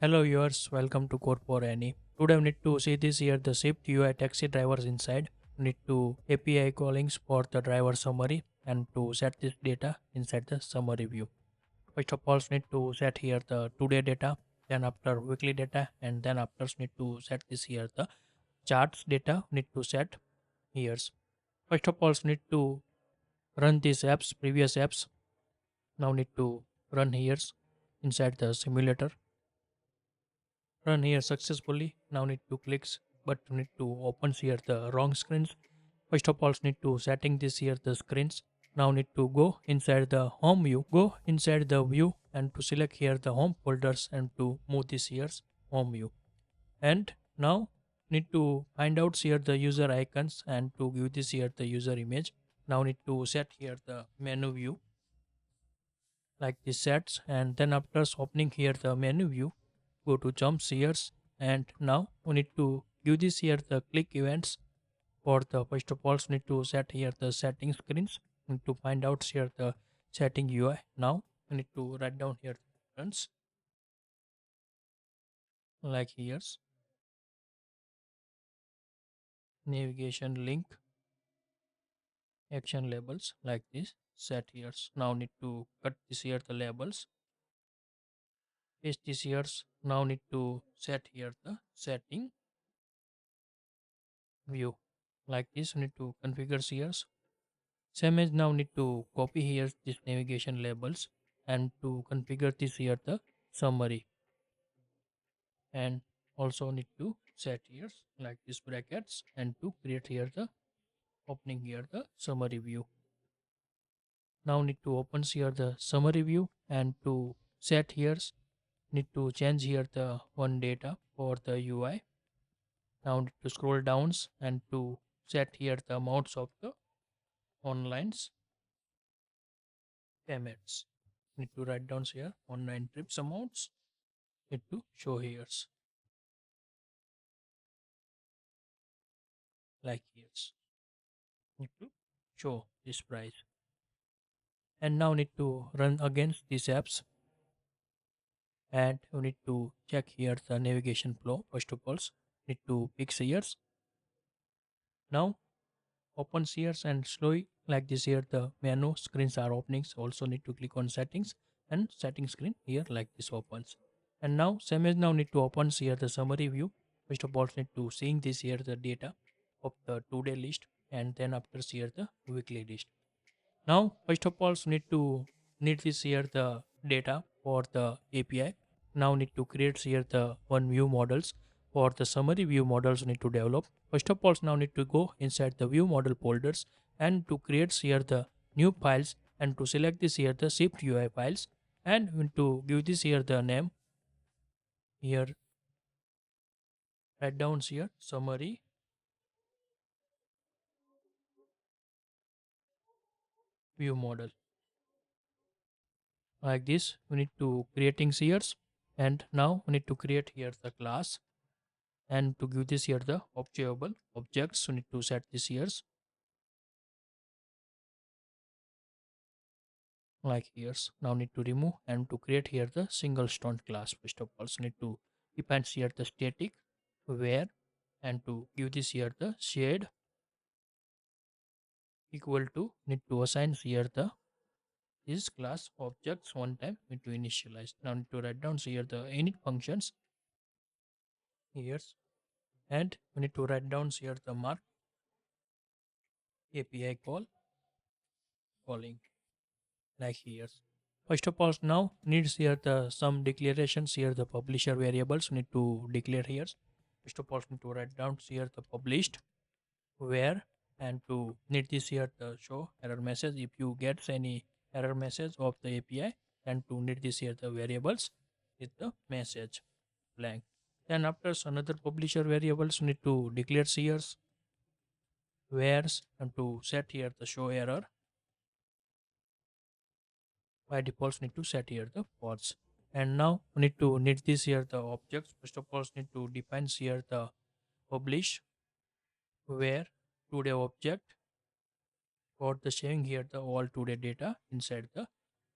Hello viewers, welcome to Code for Any. Today we need to see this here the SwiftUI taxi drivers inside. We need to API callings for the driver summary and to set this data inside the summary view. First of all, we need to set here the today data, then after weekly data, and then after we need to set this here the charts data. We need to set here. First of all, we need to run these apps, previous apps. Now need to run here inside the simulator. Run here successfully. Now need to clicks, but need to open here the wrong screens. First of all, need to setting this here the screens. Now need to go inside the home view. Go inside the view and to select here the home folders and to move this here's home view. And now need to find out here the user icons and to give this here the user image. Now need to set here the menu view like this sets, and then after opening here the menu view, go to jumps here, and now we need to give this here the click events. For the first of all we need to set here the setting screens and to find out here the setting UI. Now we need to write down here buttons like here's navigation link action labels like this set here. Now need to cut this here the labels, paste this here. Now need to set here the setting view like this. We need to configure here. Same as now need to copy here this navigation labels and to configure this here the summary, and also need to set here like this brackets and to create here the opening here the summary view. Now need to open here the summary view and to set here need to change here the one data for the UI. Now need to scroll downs and to set here the amounts of the online's payments. Need to write down here online trips amounts. Need to show here like here's need to show this price. And now need to run against these apps and you need to check here the navigation flow. First of all need to fix here. Now open here and slowly like this here the menu screens are openings. Also need to click on settings and setting screen here like this opens. And now same as now need to open here the summary view. First of all need to seeing this here the data of the today list, and then after here the weekly list. Now first of all need this here the data for the API. Now need to create here the one view models. For the summary view models need to develop. First of all now need to go inside the view model folders and to create here the new files and to select this here the shift UI files, and we need to give this here the name here. Write down here summary view model like this. We need to creating here, and now we need to create here the class and to give this here the observable objects. We need to set this here like here. Now need to remove and to create here the single stone class. First of all need to define here the static where and to give this here the shade equal to need to assign here the this class objects one time need to initialize. Now need to write down here the init functions here, and we need to write down here the mark API calling like here. First of all now needs here the some declarations here the publisher variables need to declare here. First of all need to write down here the published where, and to need this here the show error message if you get any error message of the API, and to need this here the variables with the message blank. Then after another publisher variables need to declare here where's and to set here the show error. By default need to set here the false. And now we need to need this here the objects. First of all need to define here the publish where today object for the showing here the all today data inside the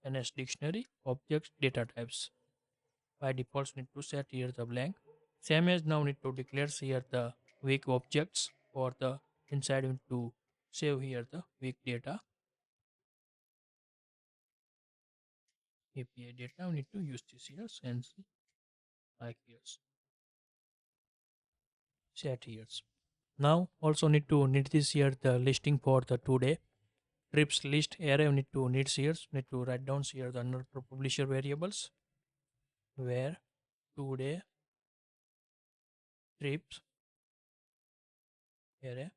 NS dictionary objects data types. By default need to set here the blank. Same as now need to declare here the week objects for the inside we need to save here the week data. API data we need to use this here and like here set here. Now also need this here the listing for the today trips list array we need to need to write down here the another publisher variables where today trips array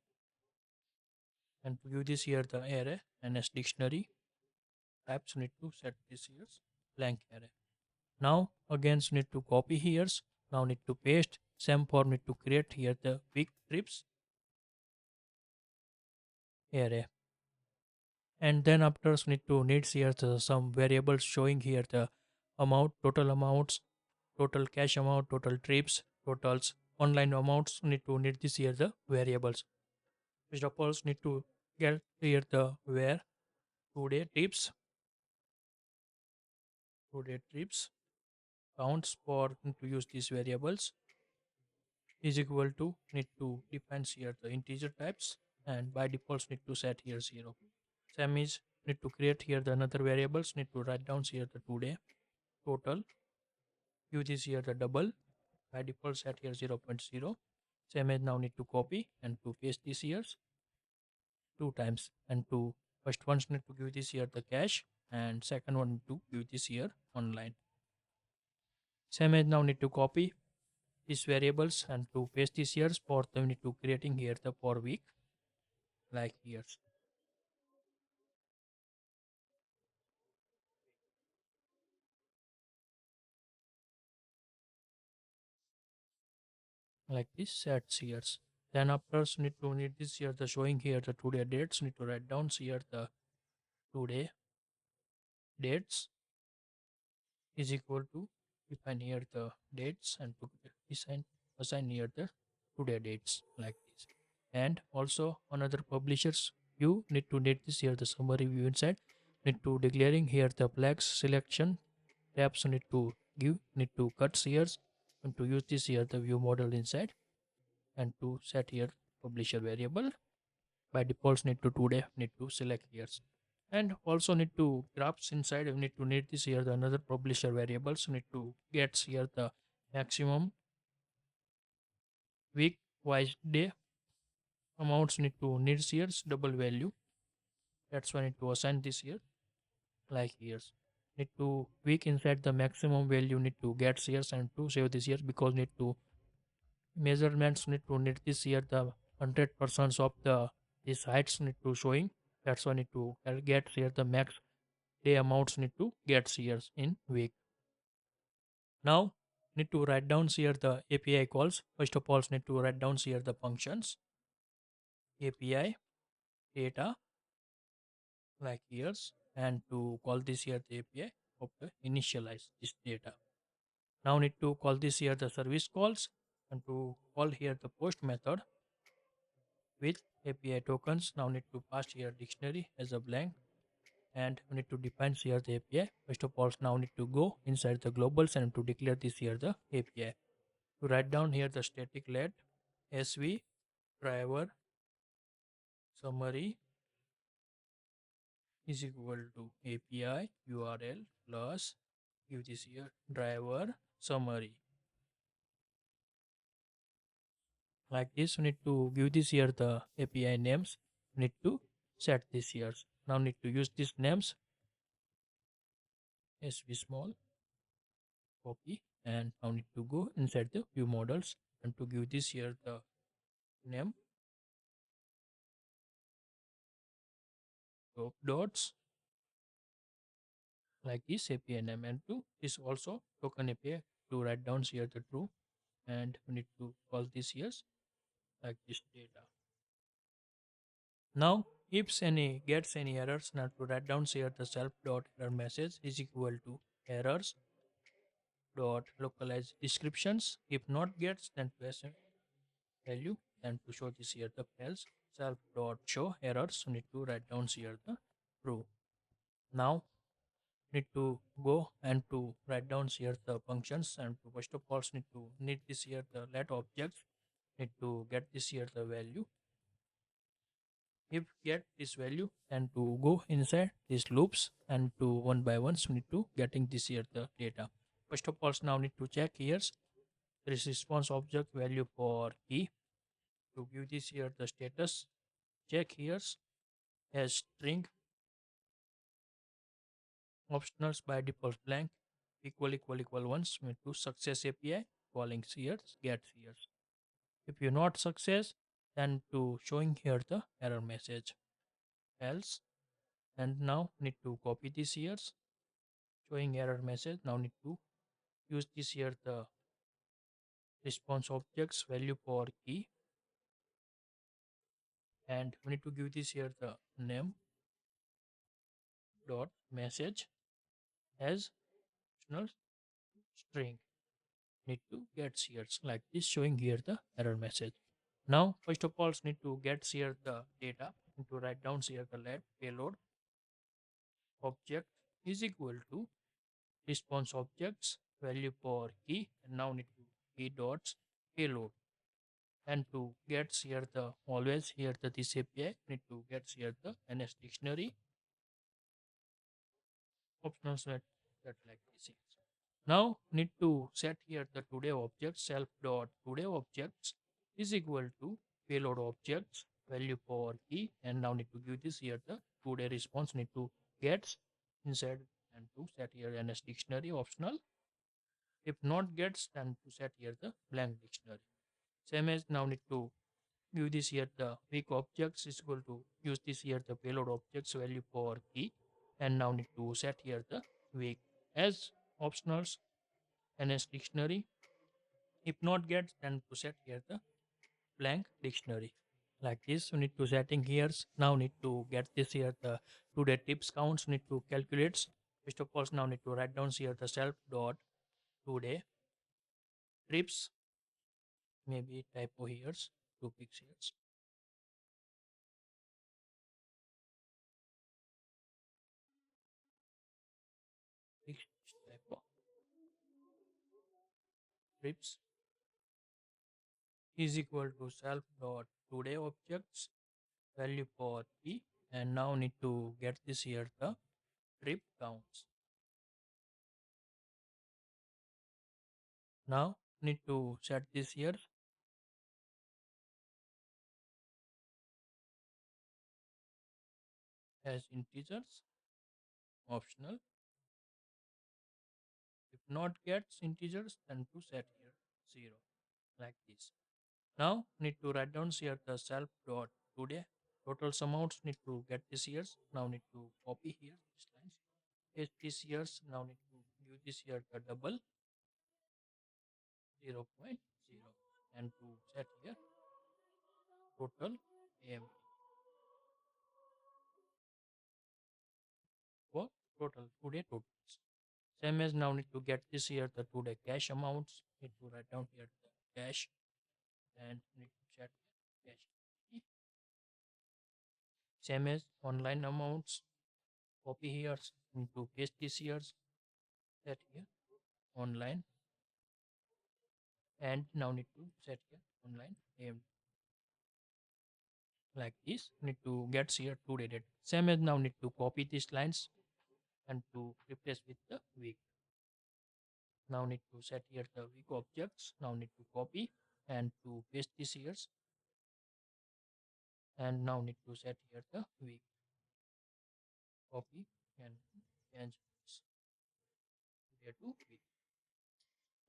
and to give this here the array and as dictionary types need to set this here blank array. Now again need to copy here. Now need to paste same form need to create here the week trips array. And then after need to needs here the some variables showing here the amount, total amounts, total cash amount, total trips, totals, online amounts need this here the variables. First of all need to get here the where today trips counts for need to use these variables is equal to need to define here the integer types and by default need to set here 0. Same is need to create here the another variables need to write down here the today total use this here the double by default set here 0, 0.0. Same as now need to copy and to paste this here two times and to first one need to give this here the cache and second one to give this here online. Same as now need to copy these variables and to paste this here for them need to creating here the for week like here like this sets here. Then after need this here the showing here the today dates need to write down here the today dates is equal to define here the dates and to assign here the today dates like this. And also another publishers view need this here the summary view inside need to declaring here the flags selection tabs need to cut here and to use this here the view model inside and to set here publisher variable by default need to today need to select here and also need to graphs inside we need this here the another publisher variables need to get here the maximum week wise day amounts need to need here double value that's why need to assign this here like here need to week inside the maximum value need to get here and to save this here because need to measurements need this here the 100% of the these heights need to showing that's why need to get here the max day amounts need to get here in week. Now need to write down here the API calls. First of all need to write down here the functions API data like here and to call this here the API of the initialize this data. Now need to call this here the service calls and to call here the post method with API tokens. Now need to pass here dictionary as a blank and we need to define here the API. First of all now need to go inside the globals and to declare this here the API. To write down here the static let sv driver summary is equal to API URL plus give this here driver summary like this. We need to give this here the API names. We need to set this here. Now need to use these names sv small copy and now need to go inside the view models and to give this here the name top dots like this API name and to this also token API to write down here the true and we need to call this here like this data. Now if any gets any errors now to write down here the self dot error message is equal to errors dot localize descriptions. If not gets then press value and to show this here the else self dot show errors need to write down here the true. Now need to go and to write down here the functions, and to first of all need this here the let objects, need to get this here the value. If get this value, and to go inside these loops and to one by one, so need to getting this here the data. First of all, now need to check here this response object value for key. To give this here the status, check here as string optionals by default blank equal once to success API calling here get here. If you're not success, then to showing here the error message else. And now need to copy this here showing error message. Now need to use this here the response objects value for key, and we need to give this here the name dot message as optional string. Need to get here like this showing here the error message. Now first of all need to get here the data and to write down here the let payload object is equal to response objects value for key, and now need to key dots payload, and to get here the always here the this API need to get here the NS dictionary optional set that like this is. Now need to set here the today object self dot today objects is equal to payload objects value for key, and now need to give this here the today response need to get inside, and to set here NS dictionary optional. If not gets, then to set here the blank dictionary. Same as now need to give this here the weak objects is equal to use this here the payload objects value for key, and now need to set here the weak as optionals NS dictionary. If not gets, then to set here the blank dictionary. Like this, we need to setting here. Now need to get this here the today tips counts need to calculate. First of all, now need to write down here the self dot today trips, maybe typo here, two pixels. Fixed typo trips is equal to self dot today objects value for key, and now need to get this here the trip counts. Now need to set this here as integers optional. If not gets integers, then to set here 0 like this. Now need to write down here the self dot today total sum outs need to get this years. Now need to copy here this lines. Paste this years. Now need to use this here the double 0.0, and to set here total AM for total today totals. Same as now need to get this here the today cash amounts. Need to write down here the cash, and need to set cash. Same as online amounts. Copy here. Need to paste this here. Set here online, and now need to set here online AM like this. Need to get here today date. Same as now need to copy these lines and to replace with the week. Now need to set here the week objects. Now need to copy and to paste this here, and now need to set here the week. Copy and change today to week.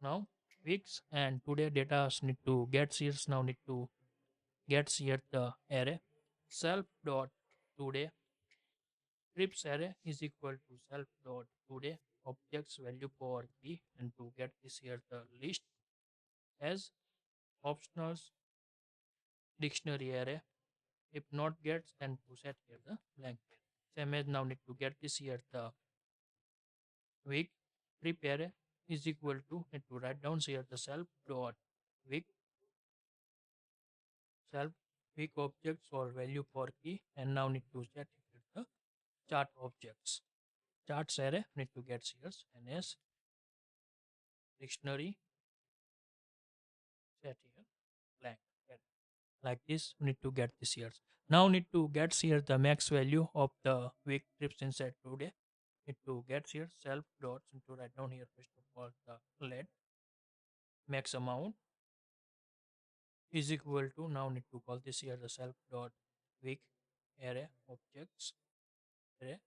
Now weeks and today data need to get here. Now need to get here the array self dot today trips array is equal to self dot today objects value for key, and to get this here the list as optionals dictionary array. If not gets, then to set here the blank pair. Same as now need to get this here the week trip array is equal to need to write down here the self dot week self week objects or value for key, and now need to set here the chart objects. charts array need to get here ns dictionary set here blank array. Like this we need to get this here. Now need to get here the max value of the week trips inside today. Need to get here self dots need to write down here first of all the lead max amount is equal to, now need to call this here the self dot week array objects array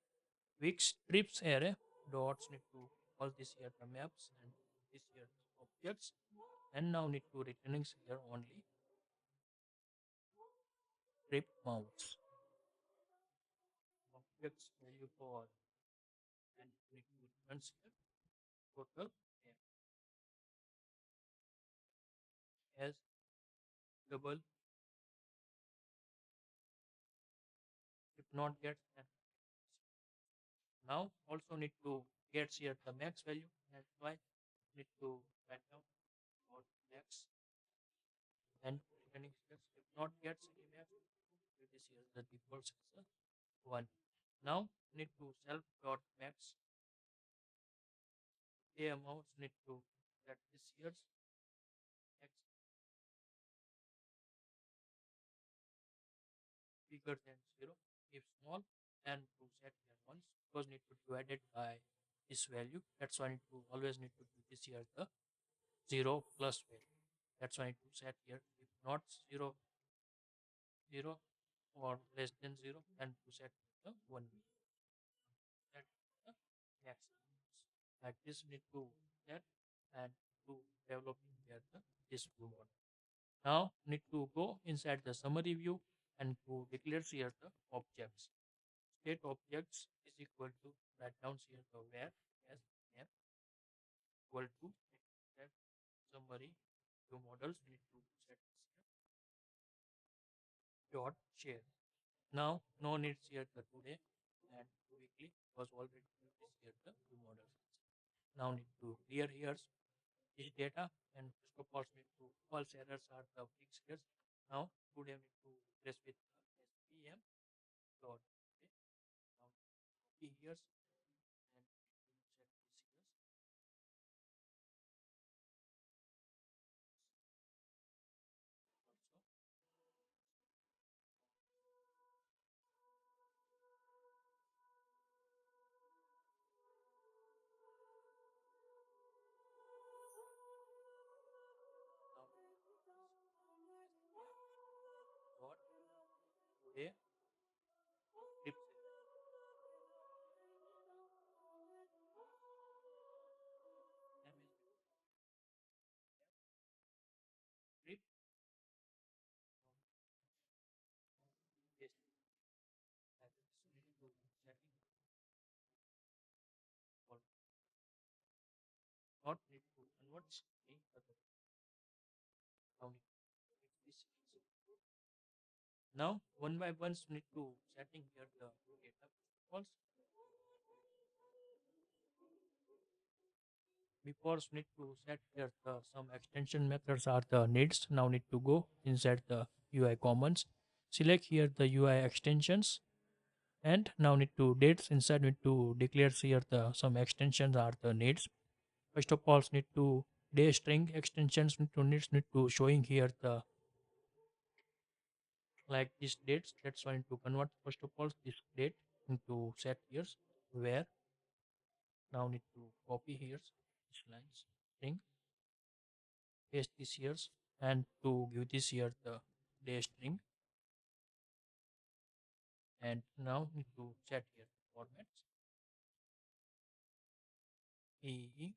week strips array dots need to call this here the maps and this here the objects, and now need to returning here only strip mounts objects value for, and need to return here total as double if not get, and now also need to get here the max value, and why need to write down for max and returning steps if not gets any max, this here the default is 1. Now need to self dot max a amounts need to set this year's x bigger than 0 if small, and to set here once because need to divide it by this value, that's why need to always need to do this here the 0 plus value, that's why need to set here if not 0 0 or less than 0, and to set the 1 that the max like this need to set and to developing here the this blue model. Now need to go inside the summary view and to declare here the objects. State objects is equal to write down here the where as f equal to set summary view models need to set this here dot share. Now no needs here the today and weekly was already this here the view models. Now need to clear here this data, and first of all need to false errors are the fixed here. Now today need to replace with spm dot okay. Now copy here and set this here also. Now dot today script name is script yes like this need to setting for not need to convert string other. Now need to fix this. Now one by one need to setting here the data false before need to set here the some extension methods are the needs. Now need to go inside the UI commons, select here the UI extensions, and now need to dates inside need to declare here the some extensions are the needs. First of all need to day string extensions need to showing here the like this dates, that's why I need to convert first of all this date into set years where now need to copy here this lines string paste this years and to give this here the day string, and now need to set here formats e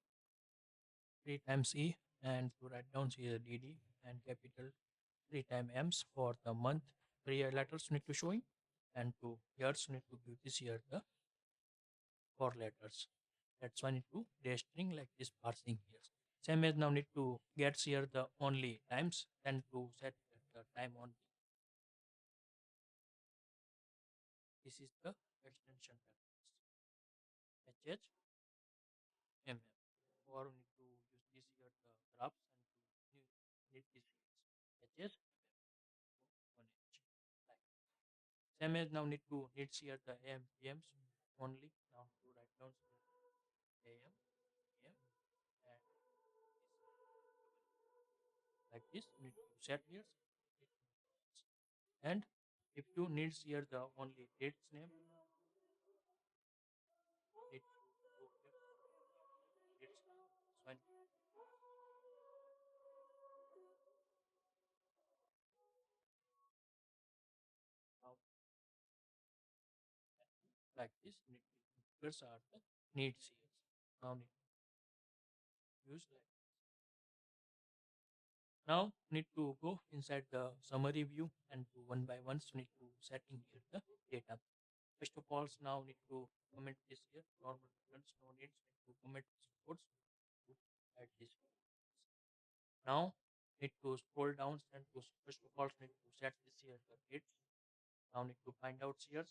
3 times e, and to write down here dd and capital 3 times m's for the month 3 letters need to showing, and to years need to give this here the 4 letters, that's why need to day string like this parsing here. Same as now need to get here the only times, then to set the time on, this is the extension package mm, or we need to use this here the graphs and to need this package on it. Like same as now need to needs here the ampms only, now to write down AM, PM, and like this. You need to set here, and if you needs here the only date's name, need to go here date's name. So now like this, need to here's are the needs here. Now need to use like now need to go inside the summary view and do one by one. So need to setting here the data. First of all, now need to comment this here. Normal reference, no needs. Need to comment this reports to add this. Now need to scroll down and to first of all need to set this here the date. Now need to find out here.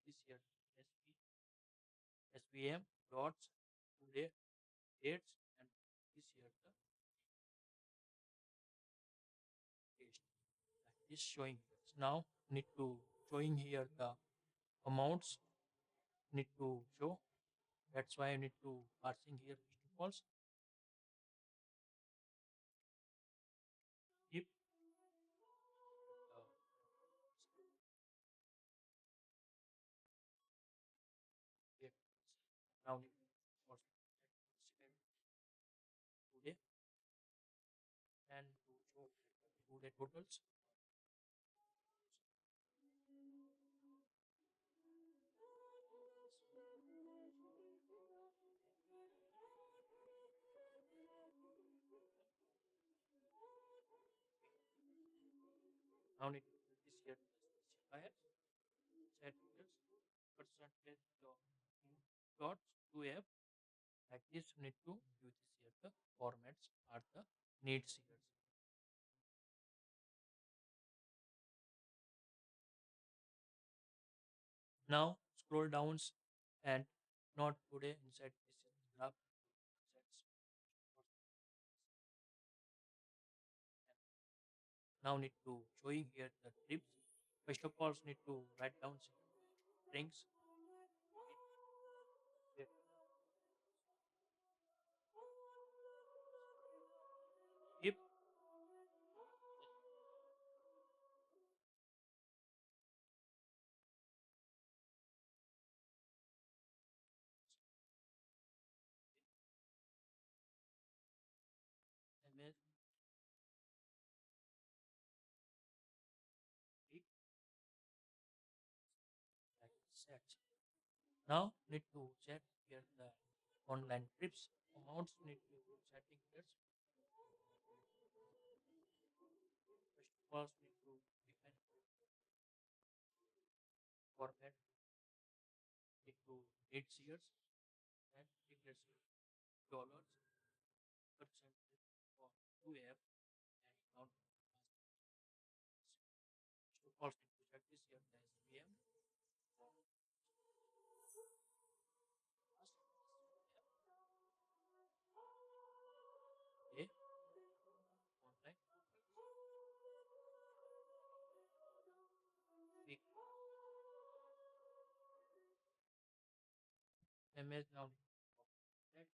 This here SVM dots today dates and this here the paste. Like this showing. Now need to showing here the amounts need to show. That's why I need to parsing here first of all. If if now need to for today and to show today totals. Now need to put this here specifier set here percentage dots to f like this. Need to use this here the formats are the needs here. Now scroll down and not today inside this graph sets. Now need to showing here the trips. First of all, need to write down strings. If MS it like sets. Now need to set here the online trips amounts. Need to setting here. First of all, need to define format. Need to dates here and figures dollars percentage for 2F and count. First of all, need to set this here the SVM. A online big MS now that it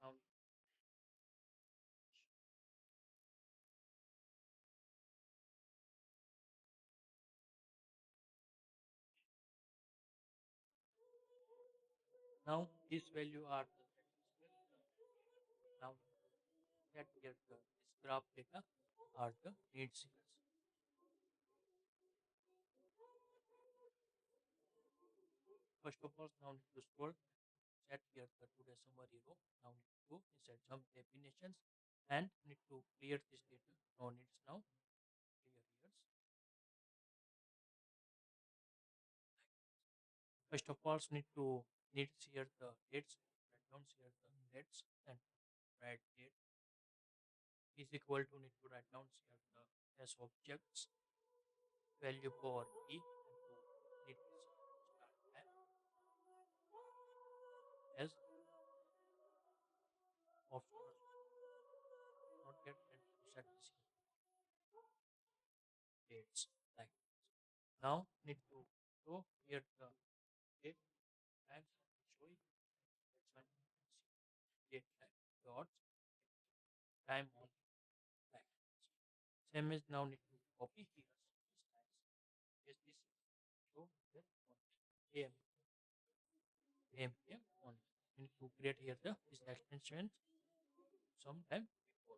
now now this value are the now that here the this graph data are the needs here. First of all, now need to scroll set here the today summary row. Now need to go inside some definitions and need to clear this data. No needs now clear here. First of all, needs here the dates, write down here the dates and write date is equal to need to write down here the as objects value for e and to need to start as optional not get and to set this dates like now need to show here the time on back. Same as now need to copy here. Yes, this so here on am on. We need to create here the this extension sometime before.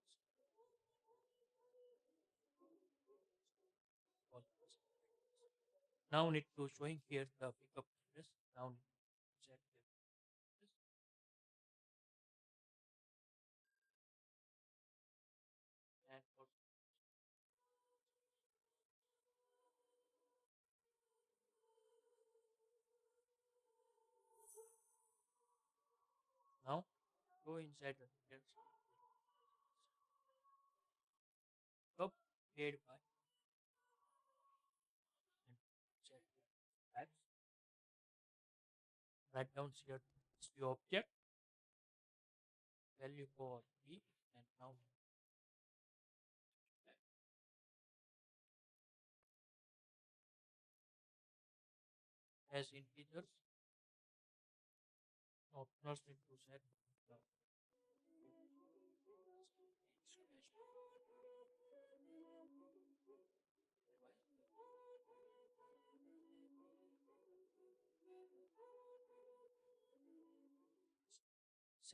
All this. Now need to showing here the pickup address. Now need to set the address and also now go inside the details. Pickup paid by and set the types. Write down here the object value for key and now as integers optionals need to set the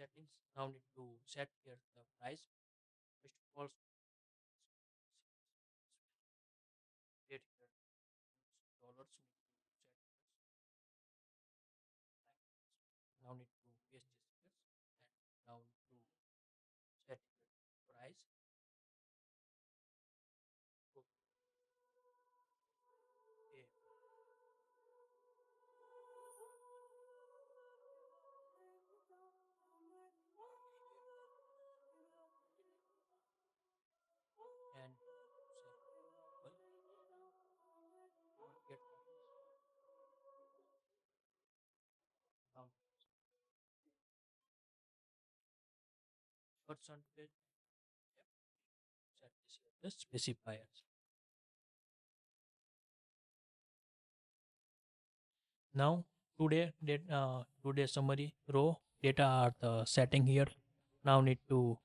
settings. Now need to set here the price. First of all, set here dollars need to set here. Now need to paste this here and now need to set here price. Okay. And set get now percentage set this here the specifiers. Now today summary row data are the setting here. Now need to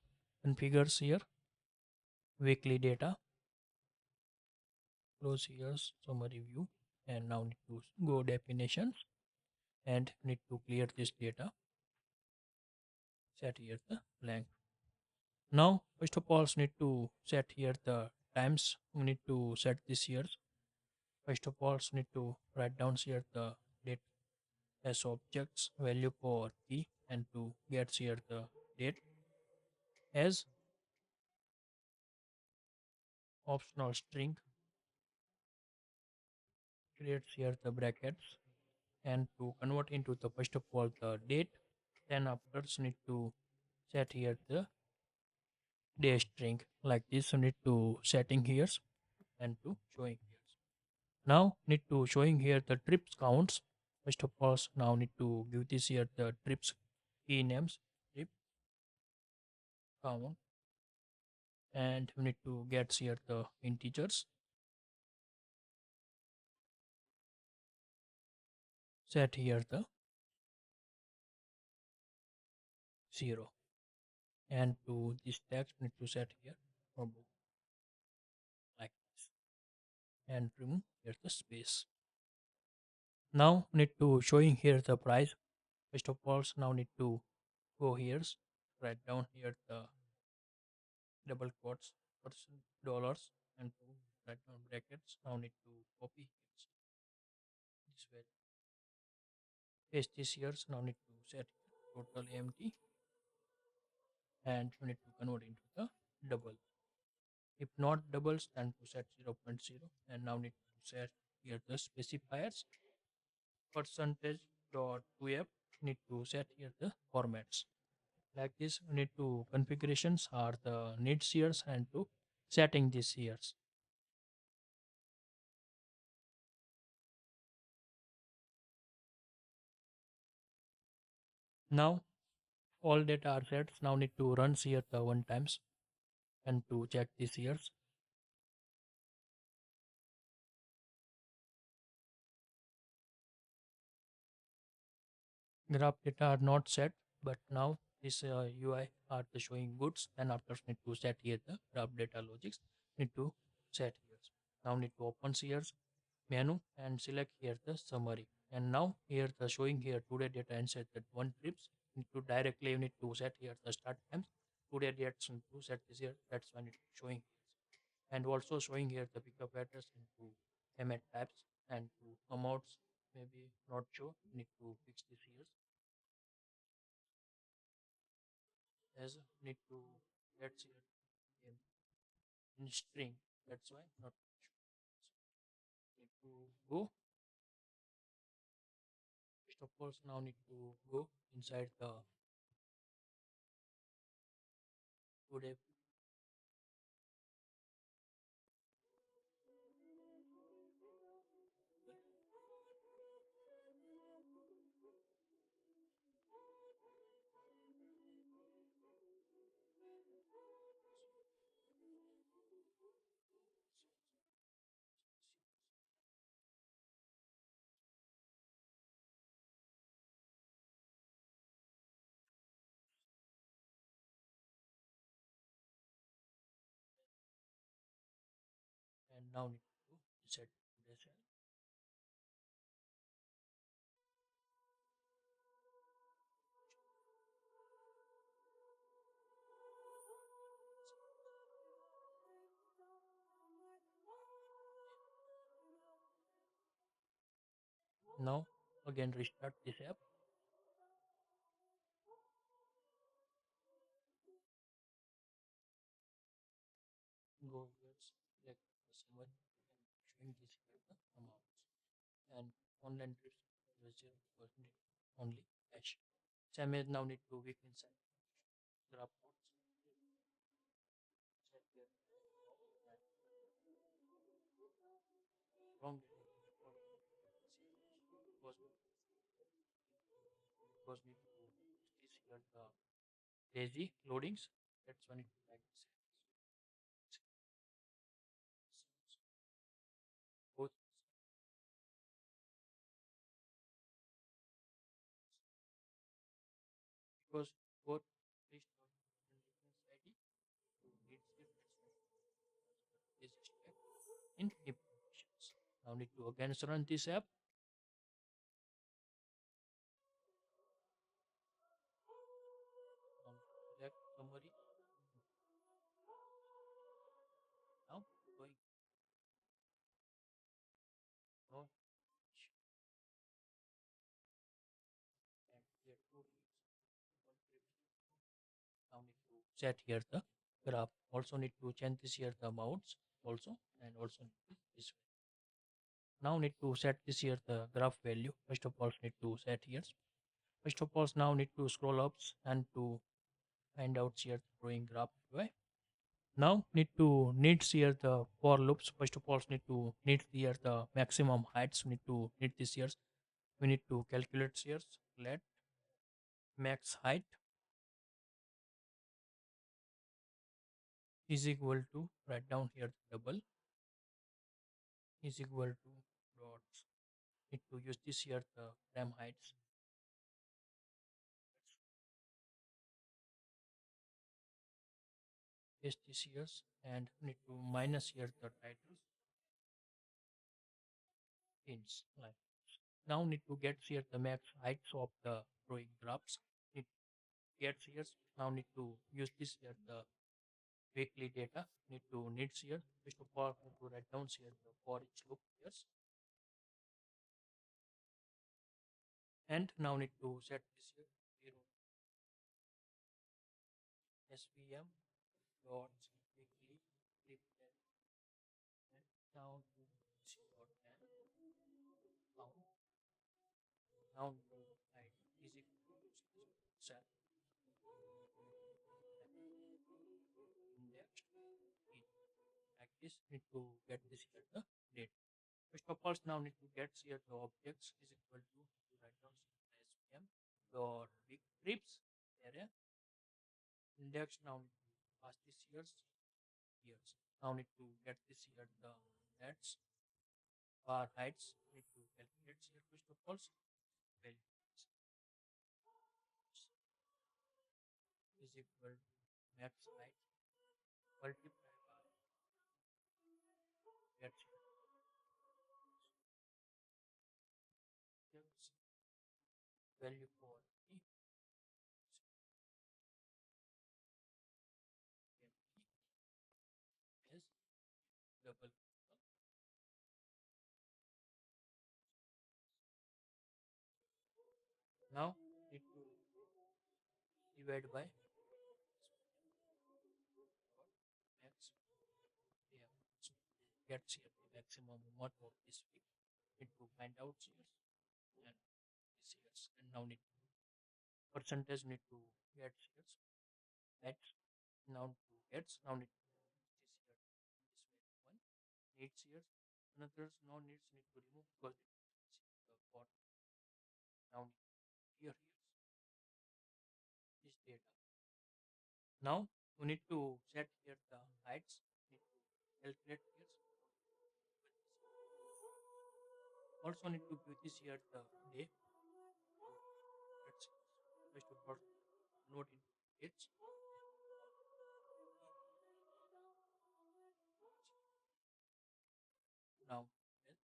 configures here weekly data. Close here summary view and now need to go definitions and need to clear this data. Set here the blank. Now first of all need to set here the times. We need to set this here. First of all need to write down here the date as objects value for key and to get here the date as optional string. Creates here the brackets and to convert into the first of all the date, then after need to set here the day string like this. You need to setting here and to showing here. Now need to showing here the trips counts. First of all now need to give this here the trips key names trip count and we need to get here the integers. Set here the 0 and to this text need to set here like this and remove here the space. Now need to showing here the price. First of all now need to go here, write down here the double quotes percent dollars and to write down brackets. Now need to copy here this way, paste this here. Now need to set total empty and we need to convert into the double. If not doubles then to set 0.0 and now need to set here the specifiers percentage dot 2f. Need to set here the formats like this. We need to configurations are the needs here and to setting these here. Now all data are set. Now need to run here the one times and to check these here. Graph data are not set but now this UI are the showing goods, and after need to set here the graph data logics, need to set here. Now need to open here menu and select here the summary, and now here the showing here today data and set that one trips need to directly you need to set here the start times today dates need to set this here, that's when it's showing, and also showing here the pickup address into payment types and to amounts maybe not sure, need to fix this here as need to let's here in string, that's why not need to go first of course now need to go inside the today. And now need to set today's value. Now again restart this app, go here select the summary and showing this here the amounts, and online trips 0% only cash. Same as now need to week inside graph codes set here wrong data because need to this here the lazy loadings, that's when it like this both because both list of different ID to read here is check in implementations. Now need to again run this app. Select summary. Now going no and here two one trip. Now need to set here the graph. Also need to change this here the amounts also, and also need to this way. Now need to set this here the graph value. First of all need to set here. First of all now need to scroll up and to find out here the drawing graph UI. Now need to needs here the for loops. First of all need to need here the maximum heights. Need to need this here. We need to calculate here. Let max height is equal to write down here double is equal to dots. Need to use this here the frame heights. Paste this here and need to minus here the titles ins like. Now need to get here the max heights of the drawing graphs. Need get here. Now need to use this here the weekly data. Need to needs here. First of all need to write down here the for each loop here, and now need to set this here 0 svm dot weekly clip and down to 0.10 count. Now to height is equal to set index in like this. Need to get this here the date. First of all now need to get here the objects is equal to write down svm dot big trips area index. Now need to pass this years. Now need to get this here the that's bar heights. Need to calculate here first of all value equal max height multiplied by get gives value for e is double. Now need to divide by max. We have gets here the maximum amount of this week. Need to find out here and this years and now need percentage need to get here at now to gets now need to this year this way one needs here another no needs need to remove because the for now here this data. Now we need to set here the heights need to calculate here also need to give this here the day. Let's first of all note in it's now well,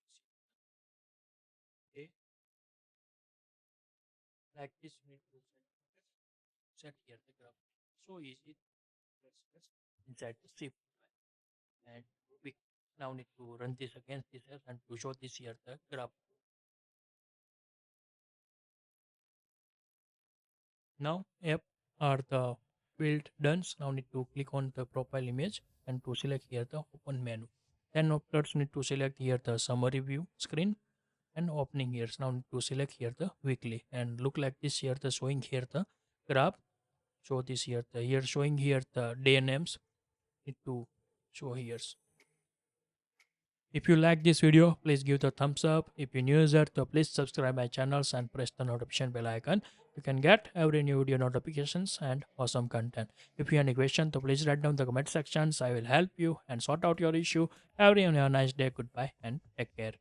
it's day like this we need to set here the graph so easy. Let's inside the shift and we now need to run this against this else and to show this here the graph. Now app are the build done. Now need to click on the profile image and to select here the open menu. Then afterwards need to select here the summary view screen and opening here. Now need to select here the weekly and look like this here the showing here the graph. Show this here the here showing here the day names need to show here. If you like this video, please give the thumbs up. If you're new user, so please subscribe my channels and press the notification bell icon. You can get every new video notifications and awesome content. If you have any question, so please write down the comment sections. I will help you and sort out your issue. Everyone have a nice day. Goodbye and take care.